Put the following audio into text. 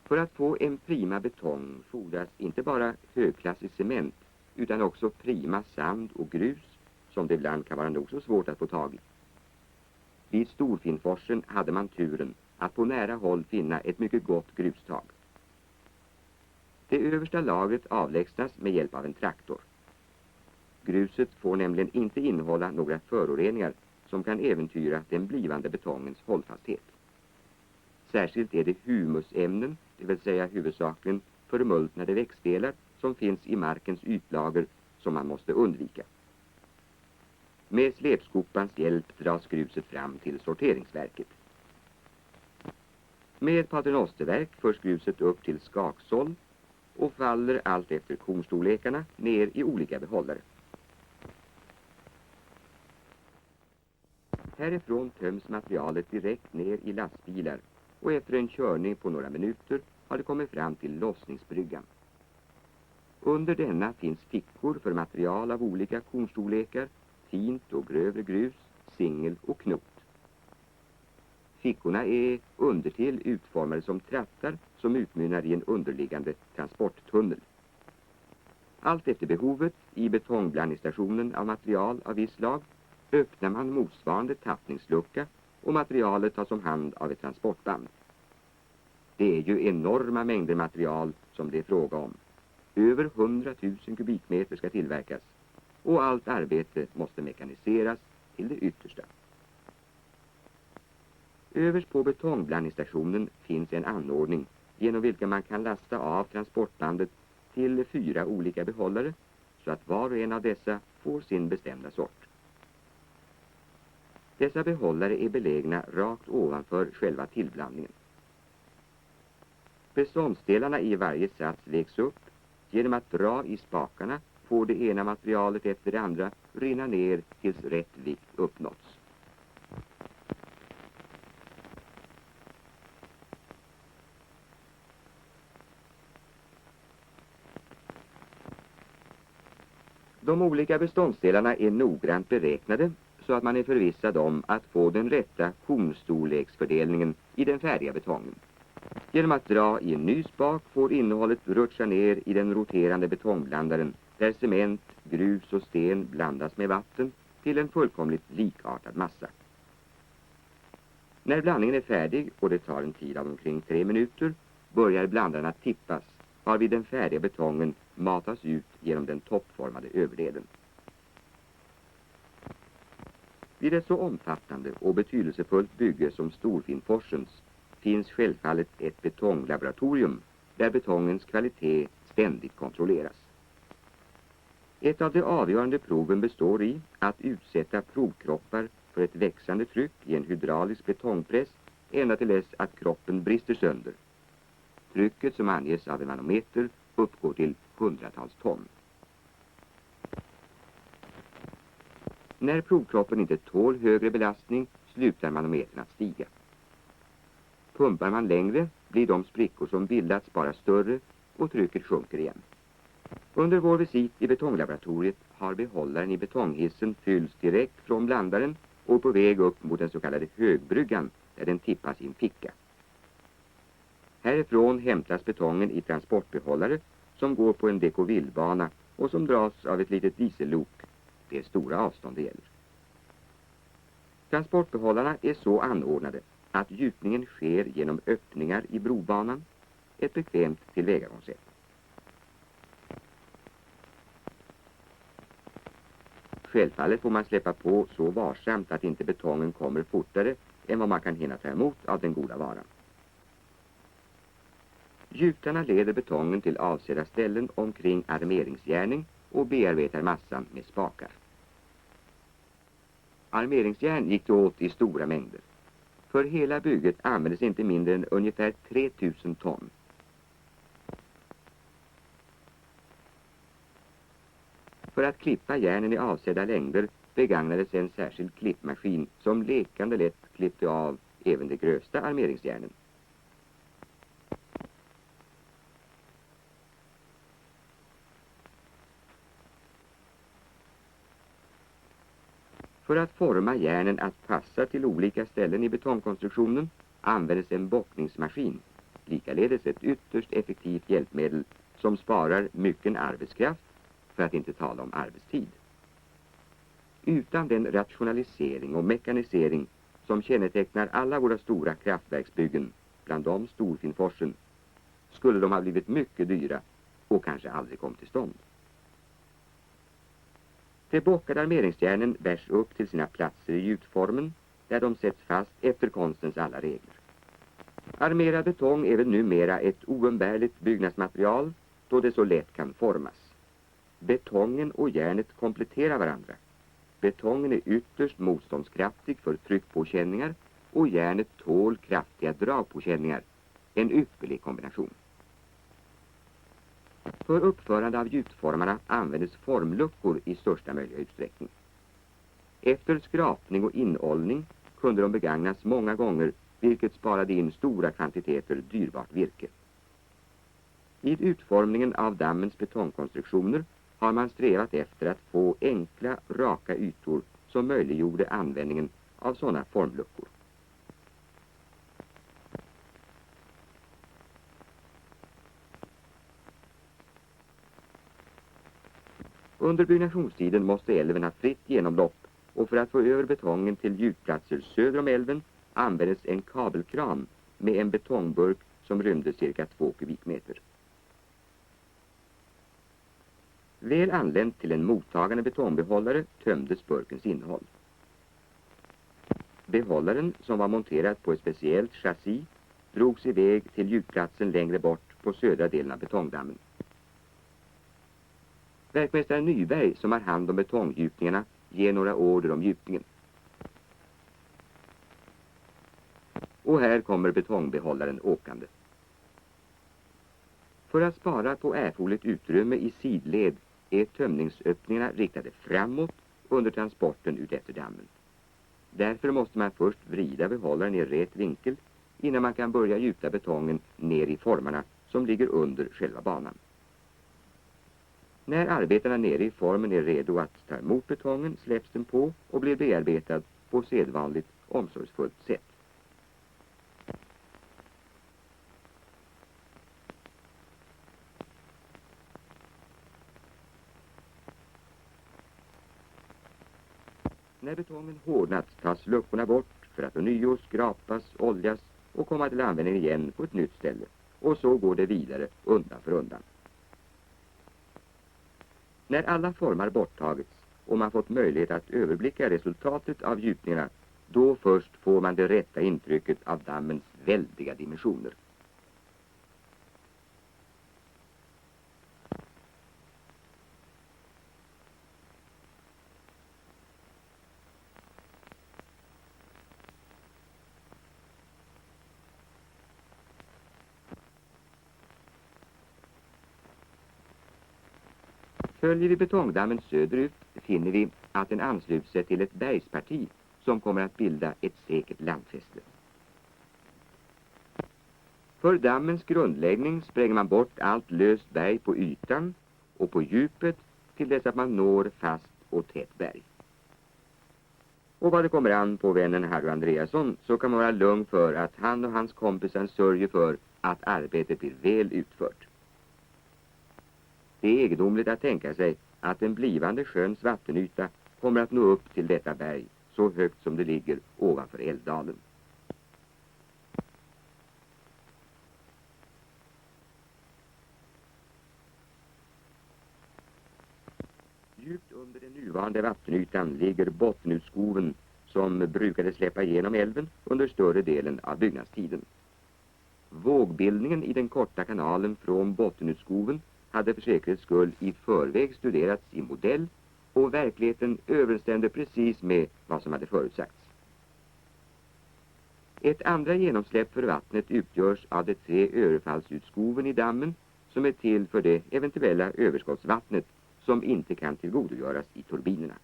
För att få en prima betong fordras inte bara högklassig cement utan också prima sand och grus som det ibland kan vara nog så svårt att få tag i. Vid Storfinnforsen hade man turen att på nära håll finna ett mycket gott grustag. Det översta lagret avlägsnas med hjälp av en traktor. Gruset får nämligen inte innehålla några föroreningar som kan äventyra den blivande betongens hållfasthet. Särskilt är det humusämnen, det vill säga huvudsakligen förmultnade växtdelar som finns i markens ytlager som man måste undvika. Med släpskopans hjälp dras gruset fram till sorteringsverket. Med paternosterverk förs gruset upp till skaksåll och faller allt efter kornstorlekarna ner i olika behållare. Härifrån töms materialet direkt ner i lastbilar och efter en körning på några minuter har det kommit fram till lossningsbryggan. Under denna finns fickor för material av olika kornstorlekar, fint och grövre grus, singel och knot. Fickorna är undertill utformade som trattar som utmynnar i en underliggande transporttunnel. Allt efter behovet i betongblandningsstationen av material av viss slag öppnar man motsvarande tappningslucka och materialet tas om hand av ett transportband. Det är ju enorma mängder material som det är fråga om. Över 100 000 kubikmeter ska tillverkas och allt arbete måste mekaniseras till det yttersta. Överst på betongblandningsstationen finns en anordning genom vilken man kan lasta av transportbandet till 4 olika behållare så att var och en av dessa får sin bestämda sort. Dessa behållare är belägna rakt ovanför själva tillblandningen. Beståndsdelarna i varje sats vägs upp. Genom att dra i spakarna får det ena materialet efter det andra rinna ner tills rätt vikt uppnåtts. De olika beståndsdelarna är noggrant beräknade så att man är förvissad om att få den rätta kornstorleksfördelningen i den färdiga betongen. Genom att dra i en ny spak får innehållet rutscha ner i den roterande betongblandaren där cement, grus och sten blandas med vatten till en fullkomligt likartad massa. När blandningen är färdig och det tar en tid av omkring 3 minuter börjar blandaren att tippas varvid den färdiga betongen matas ut genom den toppformade överdelen. Vid ett så omfattande och betydelsefullt bygge som Storfinnforsens finns självfallet ett betonglaboratorium där betongens kvalitet ständigt kontrolleras. Ett av de avgörande proven består i att utsätta provkroppar för ett växande tryck i en hydraulisk betongpress ända till dess att kroppen brister sönder. Trycket som anges av en manometer uppgår till hundratals ton. När provkroppen inte tål högre belastning slutar manometern att stiga. Pumpar man längre blir de sprickor som bildats bara större och trycket sjunker igen. Under vår visit i betonglaboratoriet har behållaren i betonghissen fyllts direkt från blandaren och på väg upp mot den så kallade högbryggan där den tippas i en ficka. Härifrån hämtas betongen i transportbehållare som går på en dekovillbana och som dras av ett litet diesellok. Det är stora avstånd det gäller. Transportbehållarna är så anordnade att gjutningen sker genom öppningar i brobanan, ett bekvämt tillvägagångssätt. Självfallet får man släppa på så varsamt att inte betongen kommer fortare än vad man kan hinna ta emot av den goda varan. Gjutarna leder betongen till avsedda ställen omkring armeringsgärning och bearbetar massan med spakar. Armeringsjärn gick det åt i stora mängder. För hela bygget användes inte mindre än ungefär 3000 ton. För att klippa järnen i avsedda längder begagnades en särskild klippmaskin som lekande lätt klippte av även de grövsta armeringsjärnen. För att forma järnen att passa till olika ställen i betongkonstruktionen användes en bockningsmaskin likaledes ett ytterst effektivt hjälpmedel som sparar mycken arbetskraft, för att inte tala om arbetstid. Utan den rationalisering och mekanisering som kännetecknar alla våra stora kraftverksbyggen, bland dem Storfinnforsen, skulle de ha blivit mycket dyra och kanske aldrig kom till stånd. De bockade armeringsjärnen bärs upp till sina platser i gjutformen, där de sätts fast efter konstens alla regler. Armerad betong är väl numera ett oumbärligt byggnadsmaterial, då det så lätt kan formas. Betongen och järnet kompletterar varandra. Betongen är ytterst motståndskraftig för tryckpåkänningar och järnet tål kraftiga dragpåkänningar. En ypperlig kombination. För uppförande av gjutformarna användes formluckor i största möjliga utsträckning. Efter skrapning och inållning kunde de begagnas många gånger, vilket sparade in stora kvantiteter dyrbart virke. Vid utformningen av dammens betongkonstruktioner har man strävat efter att få enkla, raka ytor som möjliggjorde användningen av sådana formluckor. Under byggnationstiden måste älven ha fritt genomlopp, och för att få över betongen till gjutplatser söder om älven användes en kabelkran med en betongburk som rymde cirka 2 kubikmeter. Väl anlänt till en mottagande betongbehållare tömdes burkens innehåll. Behållaren, som var monterad på ett speciellt chassi, drogs iväg till gjutplatsen längre bort på södra delen av betongdammen. Verkmästare Nyberg, som har hand om betonggjutningarna, ger några order om gjutningen. Och här kommer betongbehållaren åkande. För att spara på erforderligt utrymme i sidled är tömningsöppningarna riktade framåt under transporten ut efter dammen. Därför måste man först vrida behållaren i rätt vinkel innan man kan börja gjuta betongen ner i formarna som ligger under själva banan. När arbetarna nere i formen är redo att ta emot betongen släpps den på och blir bearbetad på sedvanligt omsorgsfullt sätt. När betongen hårdnat tas luckorna bort för att ånyo skrapas, oljas och komma till användning igen på ett nytt ställe. Och så går det vidare undan för undan. När alla formar borttagits och man fått möjlighet att överblicka resultatet av gjutningarna, då först får man det rätta intrycket av dammens väldiga dimensioner. Följer vi betongdammen söderut finner vi att den ansluter sig till ett bergsparti som kommer att bilda ett säkert landfäste. För dammens grundläggning spränger man bort allt löst berg på ytan och på djupet till dess att man når fast och tätt berg. Och vad det kommer an på vännen Harry Andreasson så kan man vara lugn för att han och hans kompisar sörjer för att arbetet blir väl utfört. Det är egendomligt att tänka sig att den blivande sjöns vattenyta kommer att nå upp till detta berg så högt som det ligger ovanför Älvdalen. Djupt under den nuvarande vattenytan ligger bottenutskoven som brukade släppa igenom älven under större delen av byggnadstiden. Vågbildningen i den korta kanalen från bottenutskoven hade för säkerhets skull i förväg studerats i modell och verkligheten överensstämde precis med vad som hade förutsagts. Ett andra genomsläpp för vattnet utgörs av de 3 överfallsutskoven i dammen som är till för det eventuella överskottsvattnet som inte kan tillgodogöras i turbinerna.